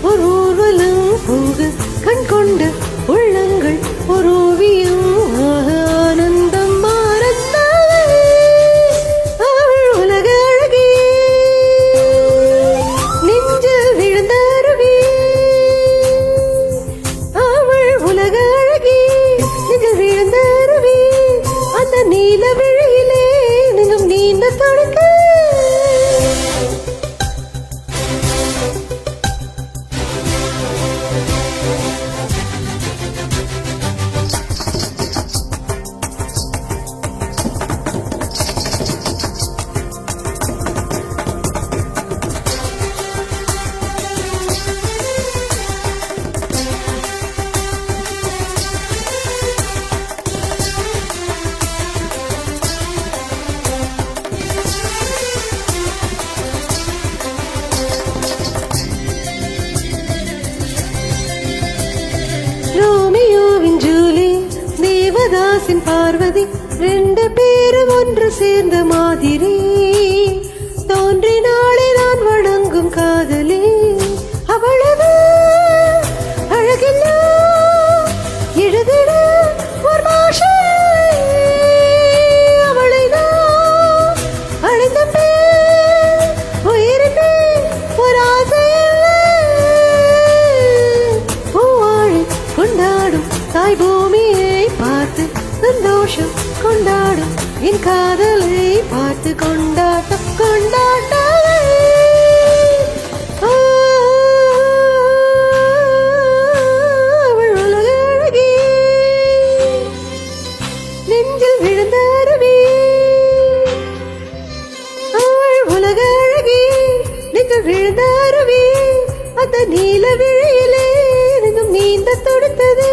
ஒரு ஊர்வலம் போக கண் கொண்ட உள்ளங்கள் ஒரு ஓவியம் ஆனந்தம் மாறத்தாள் அவள் உலக அழகி நெஞ்சில் விழுந்த அருவி அவள் உலக அழகி நெஞ்சில் விழுந்த அருவி அந்த நீல விழியிலே நெஞ்சம் நீண்ட தடுக்க ரோமியோவின் ஜூலி தேவதாசின் பார்வதி ரெண்டு பேரும் ஒன்று சேர்ந்த மாதிரி தோன்றினாளே நான் வணங்கும் காதலி அவ்வளவு அழகில்ல எழுதிட ஒரு மாஷை அவளை நான் அழைத்த உயிரிட்டு ஒரு ஆசையில் பூவாழை கொண்டாடும் தாய் பூமியை பார்த்து சந்தோஷம் கொண்டாடும் என் காதலை பார்த்து கொண்டாட்டம் கொண்டாட்டமே அவள் உலக அழகி நெஞ்சில் விழுந்த அருவி அவள் உலக அழகி நெஞ்சில் விழுந்த அருவி அந்த நீல விழியிலே நெஞ்சம் நீந்த தொடுத்தது